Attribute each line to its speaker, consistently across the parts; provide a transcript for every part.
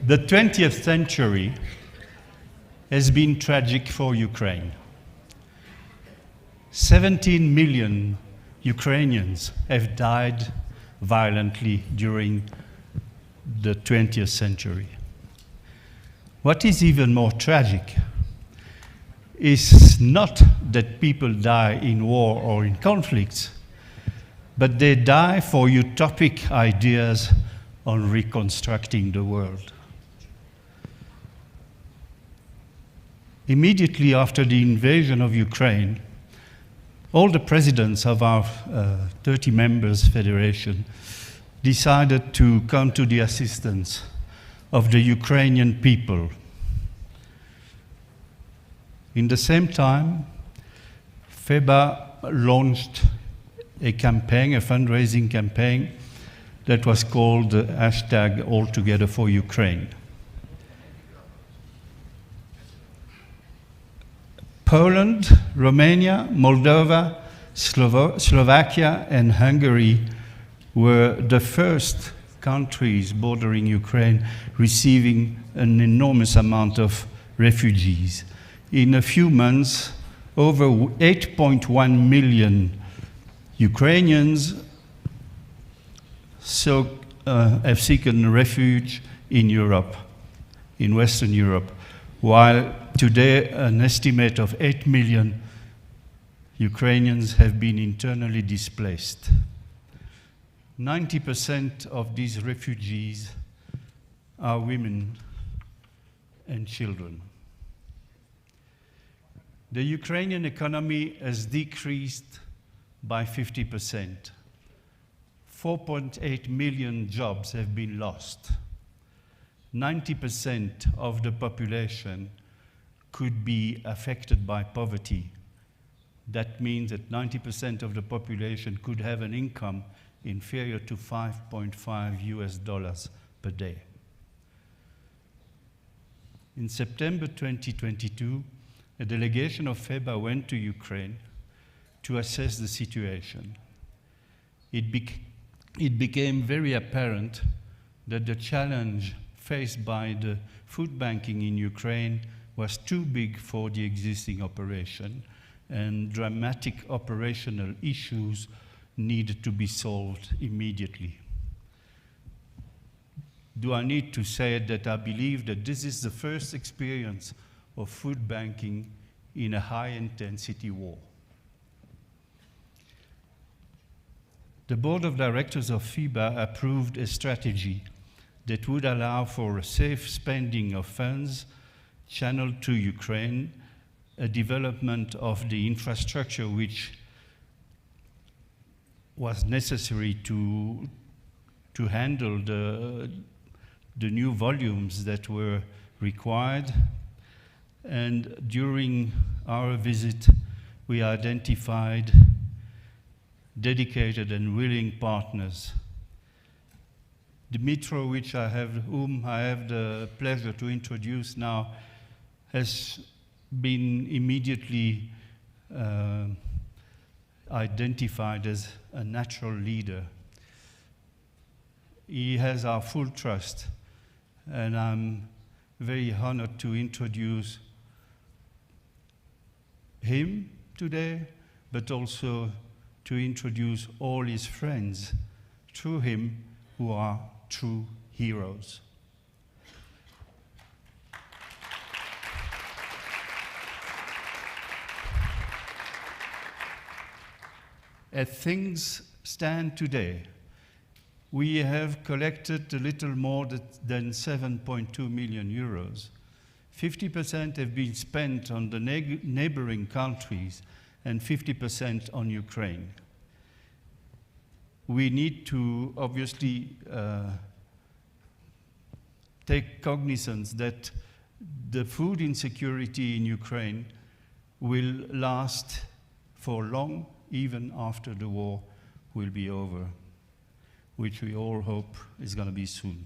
Speaker 1: The 20th century has been tragic for Ukraine. 17 million Ukrainians have died violently during the 20th century. What is even more tragic is not that people die in war or in conflicts, but they die for utopic ideas on reconstructing the world. Immediately after the invasion of Ukraine, all the presidents of our 30 members federation decided to come to the assistance of the Ukrainian people. In the same time, FEBA launched a campaign, a fundraising campaign that was called the hashtag All Together for Ukraine. Poland, Romania, Moldova, Slovakia, and Hungary were the first countries bordering Ukraine receiving an enormous amount of refugees. In a few months, over 8.1 million Ukrainians have taken refuge in Europe, in Western Europe, while today an estimate of 8 million Ukrainians have been internally displaced. 90% of these refugees are women and children. The Ukrainian economy has decreased by 50%. 4.8 million jobs have been lost. 90% of the population could be affected by poverty. That means that 90% of the population could have an income inferior to $5.5 per day. In September 2022, a delegation of FEBA went to Ukraine to assess the situation. It became very apparent that the challenge faced by the food banking in Ukraine was too big for the existing operation, and dramatic operational issues needed to be solved immediately. Do I need to say that I believe that this is the first experience of food banking in a high-intensity war? The board of directors of FEBA approved a strategy that would allow for a safe spending of funds channeled to Ukraine, a development of the infrastructure which was necessary to handle the new volumes that were required. And during our visit, we identified dedicated and willing partners. Dmytro, whom I have the pleasure to introduce now, has been immediately identified as a natural leader. He has our full trust, and I'm very honored to introduce him today, but also to introduce all his friends through him who are true heroes. As things stand today, we have collected a little more than 7.2 million euros. 50% have been spent on the neighboring countries and 50% on Ukraine. We need to obviously take cognizance that the food insecurity in Ukraine will last for long, even after the war will be over, which we all hope is going to be soon.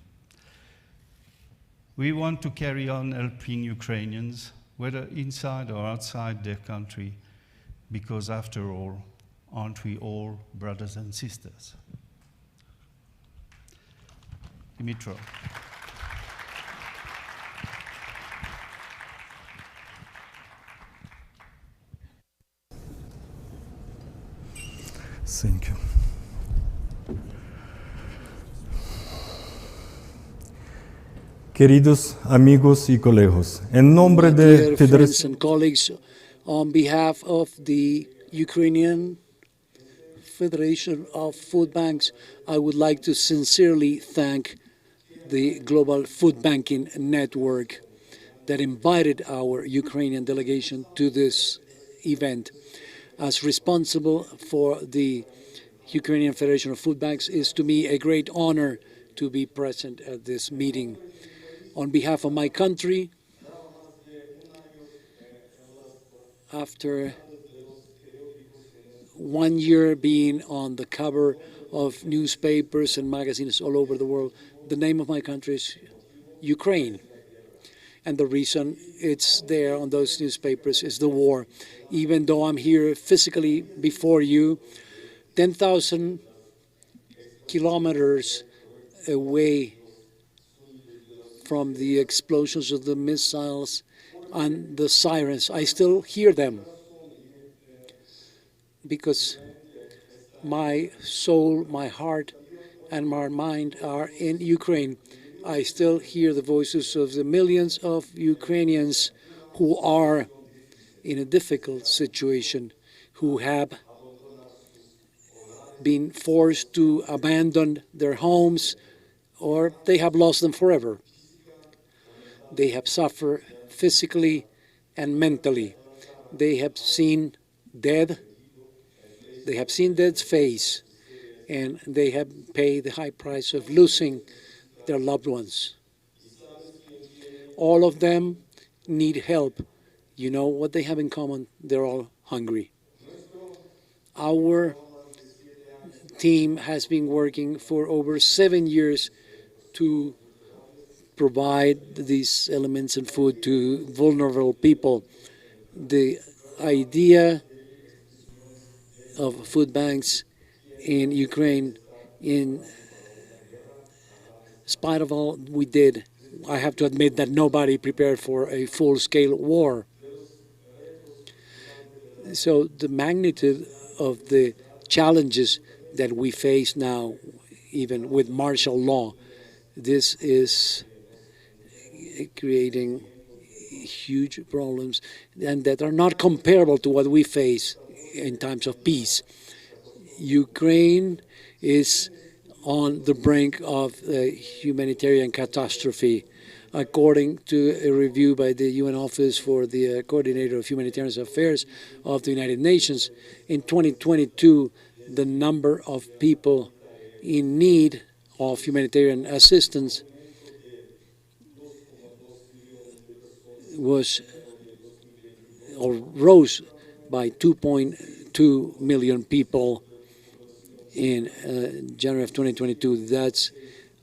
Speaker 1: We want to carry on helping Ukrainians, whether inside or outside their country, because after all, aren't we all brothers and sisters? Dmytro.
Speaker 2: Queridos amigos y colegas, en nombre de
Speaker 3: Dear friends and colleagues, on behalf of the Ukrainian Federation of Food Banks, I would like to sincerely thank the Global Food Banking Network that invited our Ukrainian delegation to this event. As responsible for the Ukrainian Federation of Food Banks, it's to me a great honor to be present at this meeting. On behalf of my country, after 1 year being on the cover of newspapers and magazines all over the world, the name of my country is Ukraine. And the reason it's there on those newspapers is the war. Even though I'm here physically before you, 10,000 kilometers away from the explosions of the missiles and the sirens, I still hear them, because my soul, my heart, and my mind are in Ukraine. I still hear the voices of the millions of Ukrainians who are in a difficult situation, who have been forced to abandon their homes, or they have lost them forever. They have suffered physically and mentally. They have seen death. They have seen death's face, and they have paid the high price of losing their loved ones. All of them need help. You know what they have in common? They're all hungry. Our team has been working for over 7 years to provide these elements and food to vulnerable people. The idea of food banks in Ukraine, in spite of all we did, I have to admit that nobody prepared for a full-scale war. So the magnitude of the challenges that we face now, even with martial law, this is creating huge problems, and that are not comparable to what we face in times of peace. Ukraine is on the brink of a humanitarian catastrophe. According to a review by the UN Office for the Coordinator of Humanitarian Affairs of the United Nations, in 2022, the number of people in need of humanitarian assistance was or rose by 2.2 million people in January of 2022. That's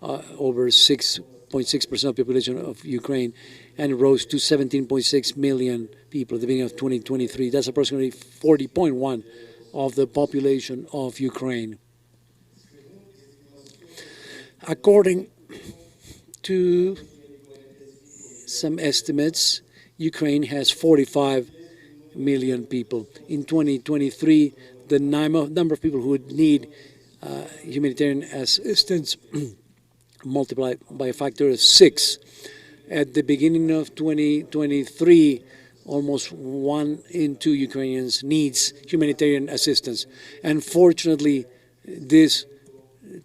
Speaker 3: over 6.6% of the population of Ukraine, and rose to 17.6 million people at the beginning of 2023. That's approximately 40.1% of the population of Ukraine. According to some estimates, Ukraine has 45 million people. In 2023, the number of people who would need humanitarian assistance multiplied by a factor of 6. At the beginning of 2023, almost 1 in 2 Ukrainians needs humanitarian assistance. Unfortunately, this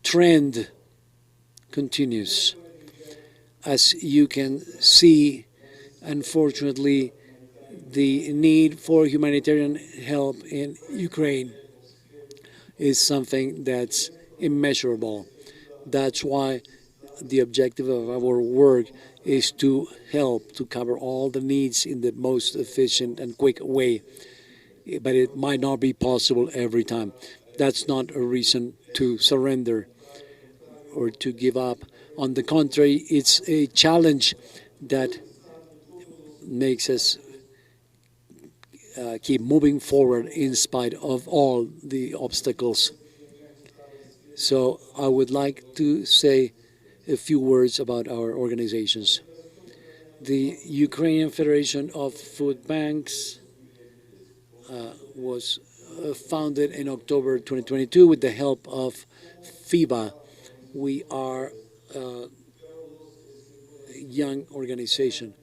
Speaker 3: trend continues. As you can see, unfortunately, the need for humanitarian help in Ukraine is something that's immeasurable. That's why the objective of our work is to help to cover all the needs in the most efficient and quick way. But it might not be possible every time. That's not a reason to surrender or to give up. On the contrary, it's a challenge that makes us keep moving forward in spite of all the obstacles. So I would like to say a few words about our organizations. The Ukrainian Federation of Food Banks was founded in October 2022 with the help of FIBA. We are young organization.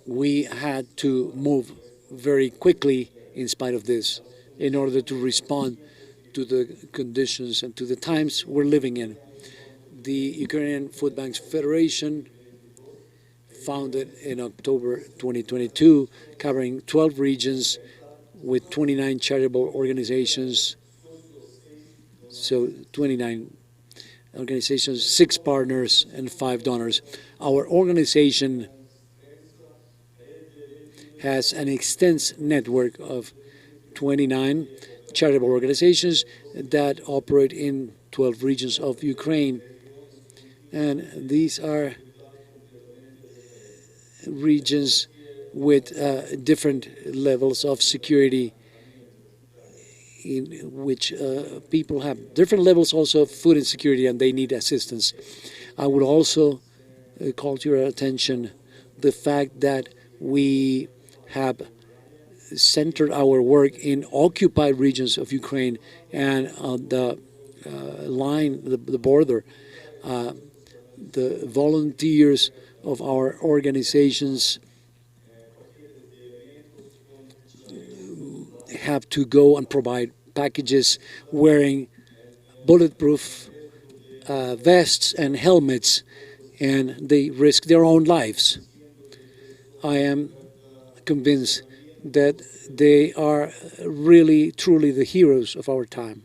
Speaker 3: We had to move very quickly in spite of this in order to respond to the conditions and to the times we're living in. The Ukrainian Food Banks Federation, founded in October 2022, covering 12 regions with 29 charitable organizations, so 29 organizations, 6 partners, and 5 donors. Our organization has an extensive network of 29 charitable organizations that operate in 12 regions of Ukraine. And these are regions with different levels of security, in which people have different levels also of food insecurity, and they need assistance. I would also call to your attention the fact that we have centered our work in occupied regions of Ukraine and on the line, the border. The volunteers of our organizations have to go and provide packages wearing bulletproof vests and helmets, and they risk their own lives. I am convinced that they are really, truly the heroes of our time.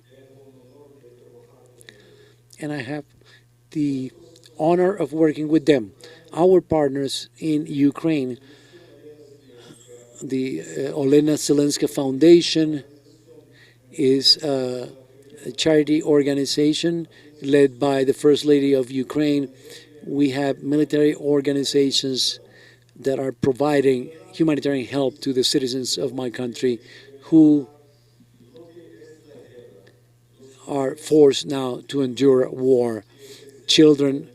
Speaker 3: And I have the honor of working with them. Our partners in Ukraine, the Olena Zelenska Foundation, is a charity organization led by the First Lady of Ukraine. We have military organizations that are providing humanitarian help to the citizens of my country who are forced now to endure war. Children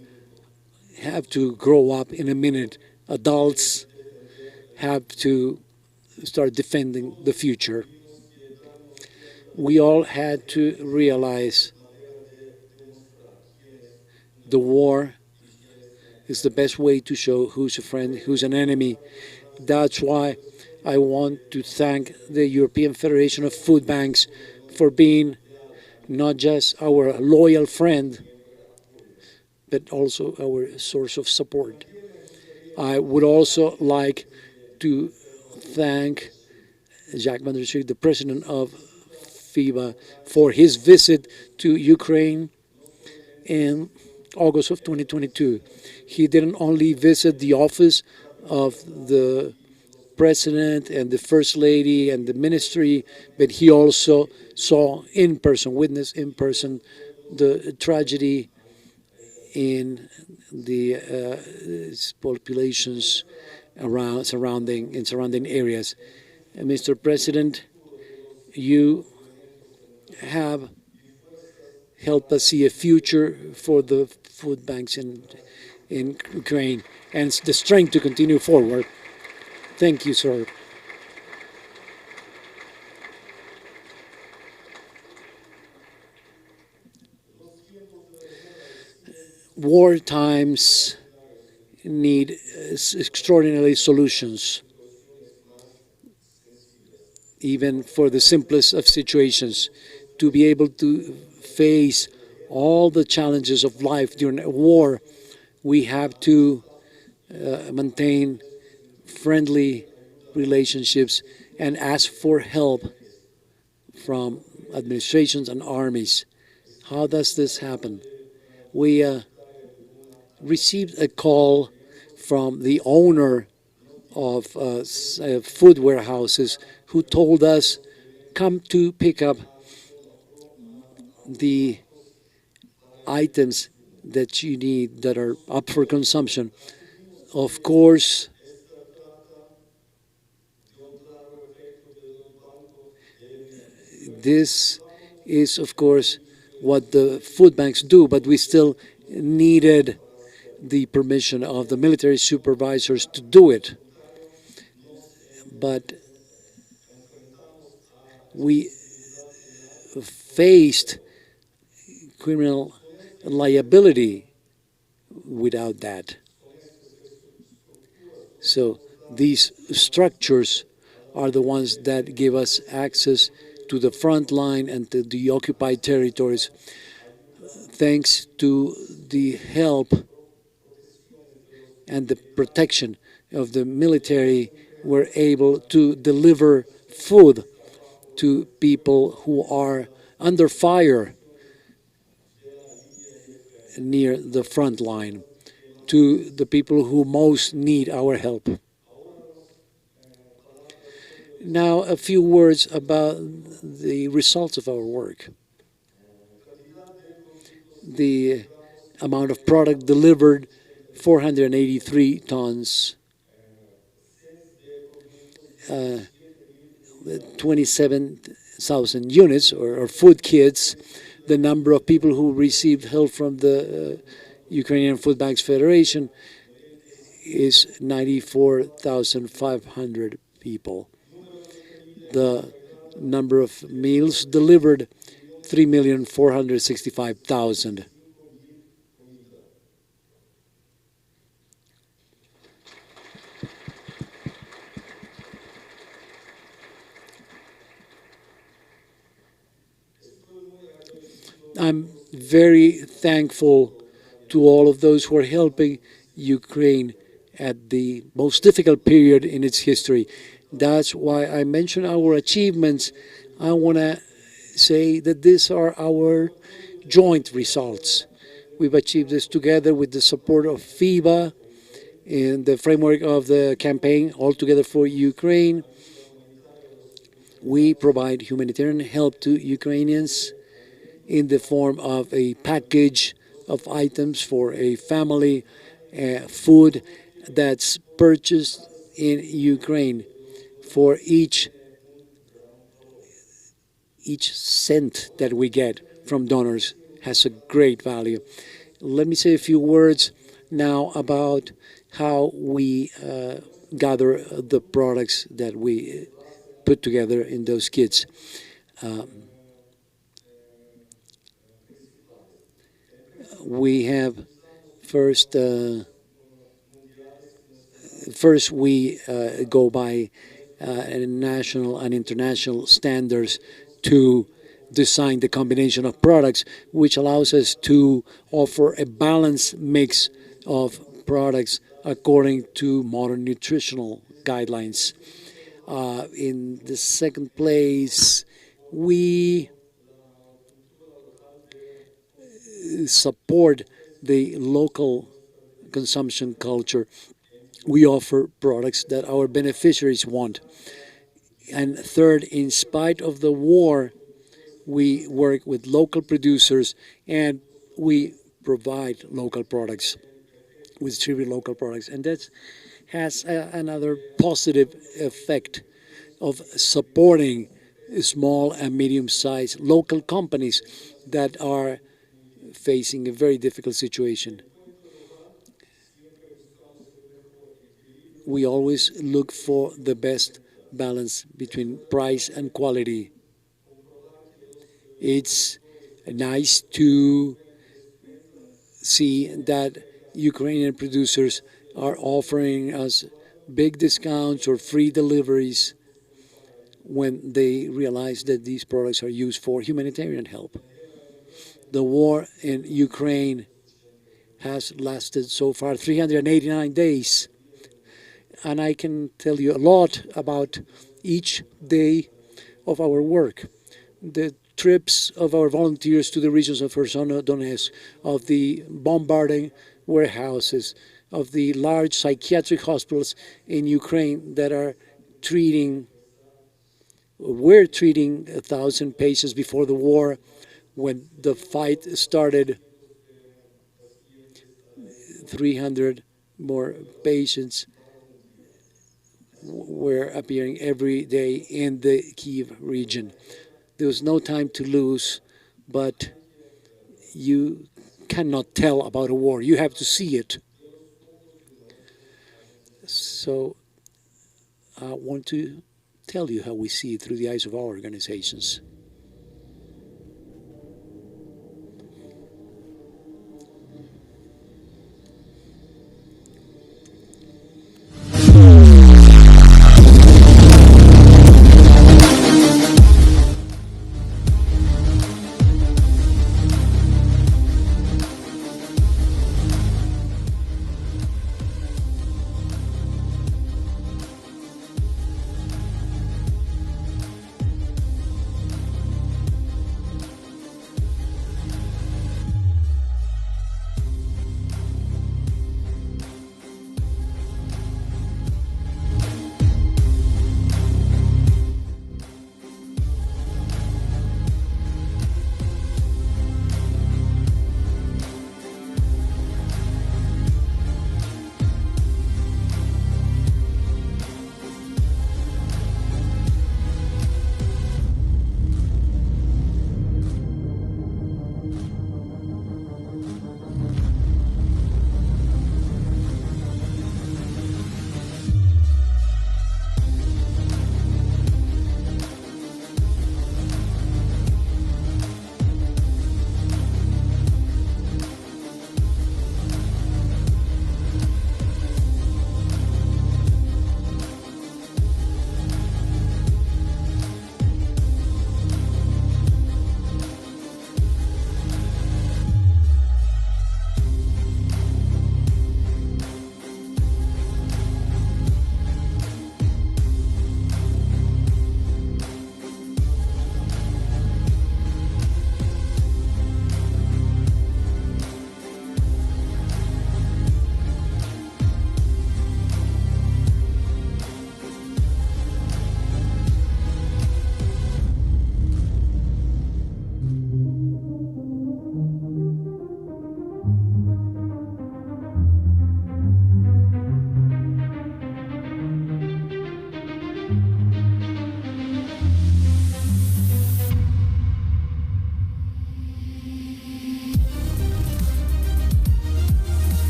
Speaker 3: have to grow up in a minute. Adults have to start defending the future. We all had to realize the war is the best way to show who's a friend, who's an enemy. That's why I want to thank the European Federation of Food Banks for being not just our loyal friend, but also our source of support. I would also like to thank Jacques, the president of FIBA, for his visit to Ukraine in August of 2022. He didn't only visit the office of the president and the first lady and the ministry, but he also saw in person, witnessed in person, the tragedy in the populations around surrounding areas. And Mr. President, you have helped us see a future for the food banks in Ukraine and the strength to continue forward. Thank you, sir. War times need extraordinary solutions, even for the simplest of situations. To be able to face all the challenges of life during a war, we have to maintain friendly relationships and ask for help from administrations and armies. How does this happen? We received a call from the owner of food warehouses who told us, come to pick up the items that you need that are up for consumption. Of course, this is, of course, what the food banks do, but we still needed the permission of the military supervisors to do it. But we faced criminal liability without that. So these structures are the ones that give us access to the front line and to the occupied territories. Thanks to the help and the protection of the military, we're able to deliver food to people who are under fire near the front line, to the people who most need our help. Now, a few words about the results of our work. The amount of product delivered, 483 tons, 27,000 units or food kits. The number of people who received help from the Ukrainian Food Banks Federation is 94,500 people. The number of meals delivered, 3,465,000. I'm very thankful to all of those who are helping Ukraine at the most difficult period in its history. That's why I mention our achievements. I want to say that these are our joint results. We've achieved this together with the support of FIBA in the framework of the campaign All Together for Ukraine. We provide humanitarian help to Ukrainians in the form of a package of items for a family, food that's purchased in Ukraine. For each cent that we get from donors has a great value. Let me say a few words now about how we gather the products that we put together in those kits. We have first we go by national and international standards to design the combination of products, which allows us to offer a balanced mix of products according to modern nutritional guidelines. In the second place, we support the local consumption culture. We offer products that our beneficiaries want. And third, in spite of the war, we work with local producers and we provide local products. We distribute local products. And that has another positive effect of supporting small and medium-sized local companies that are facing a very difficult situation. We always look for the best balance between price and quality. It's nice to see that Ukrainian producers are offering us big discounts or free deliveries when they realize that these products are used for humanitarian help. The war in Ukraine has lasted so far 389 days. And I can tell you a lot about each day of our work. The trips of our volunteers to the regions of Kherson, Donetsk, of the bombarding warehouses, of the large psychiatric hospitals in Ukraine that are were treating 1,000 patients before the war. When the fight started, 300 more patients were appearing every day in the Kyiv region. There was no time to lose, but you cannot tell about a war. You have to see it. So I want to tell you how we see it through the eyes of our organizations.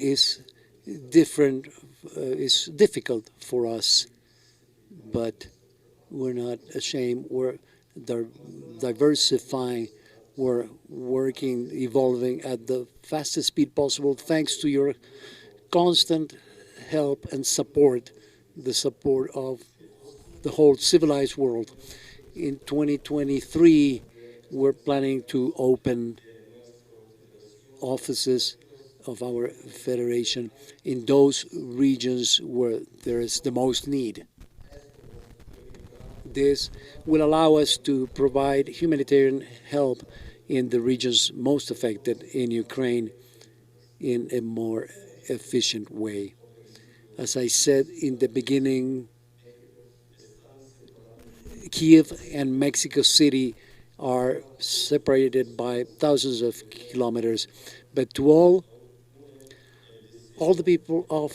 Speaker 3: is different, is difficult for us, but we're not ashamed. We're diversifying. We're working, evolving at the fastest speed possible, thanks to your constant help and support, the support of the whole civilized world. In 2023, we're planning to open offices of our federation in those regions where there is the most need. This will allow us to provide humanitarian help in the regions most affected in Ukraine in a more efficient way. As I said in the beginning, Kiev and Mexico City are separated by thousands of kilometers, but to all the people of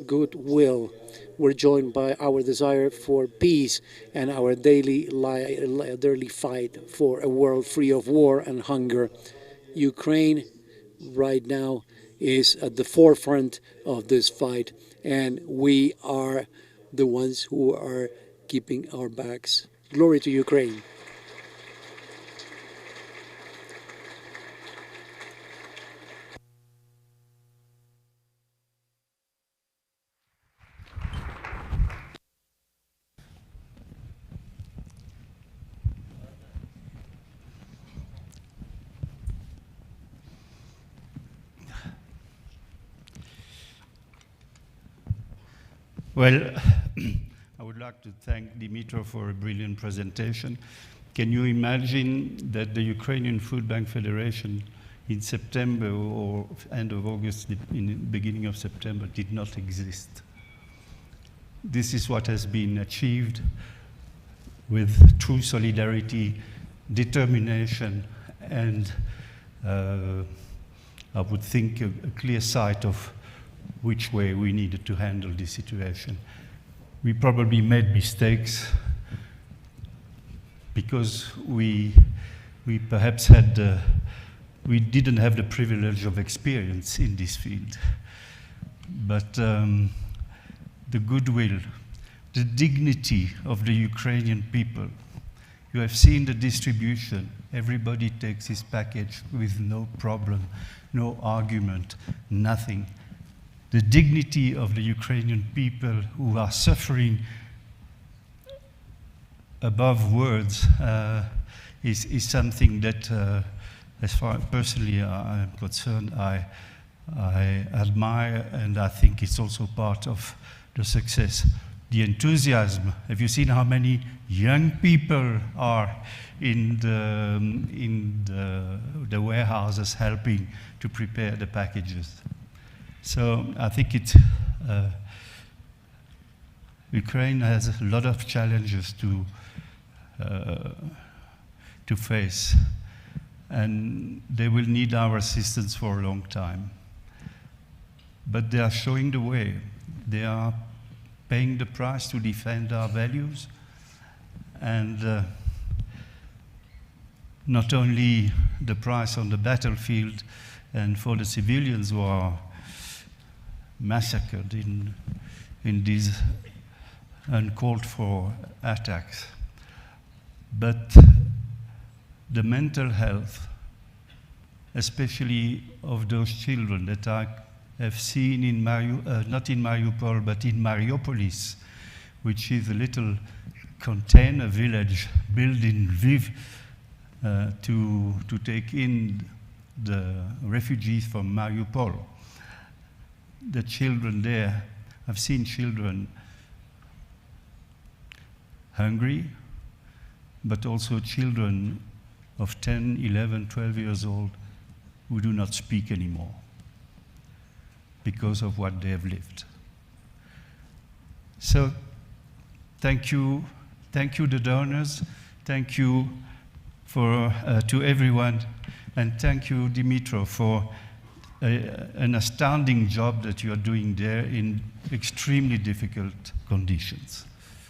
Speaker 3: goodwill, we're joined by our desire for peace and our daily fight for a world free of war and hunger. Ukraine right now is at the forefront of this fight, and we are the ones who are keeping our backs. Glory to Ukraine.
Speaker 1: Well, I would like to thank Dmytro for a brilliant presentation. Can you imagine that the Ukrainian Food Bank Federation in September or end of August, in the beginning of September, did not exist? This is what has been achieved with true solidarity, determination, and I would think a clear sight of which way we needed to handle this situation. We probably made mistakes because we perhaps we didn't have the privilege of experience in this field. But the goodwill, the dignity of the Ukrainian people, you have seen the distribution. Everybody takes his package with no problem, no argument, nothing. The dignity of the Ukrainian people who are suffering above words is something that, as far personally I'm concerned, I admire, and I think it's also part of the success. The enthusiasm. Have you seen how many young people are in the warehouses helping to prepare the packages? So I think Ukraine has a lot of challenges to face, and they will need our assistance for a long time. But they are showing the way. They are paying the price to defend our values, and not only the price on the battlefield and for the civilians who are massacred in these uncalled for attacks, but the mental health, especially of those children that I have seen in not in Mariupol, but in Mariopolis, which is a little container village built in Lviv to take in the refugees from Mariupol. The children there, I've seen children hungry, but also children of 10, 11, 12 years old who do not speak anymore because of what they have lived. So thank you the donors, thank you to everyone, and thank you Dmytro for an astounding job that you are doing there in extremely difficult conditions.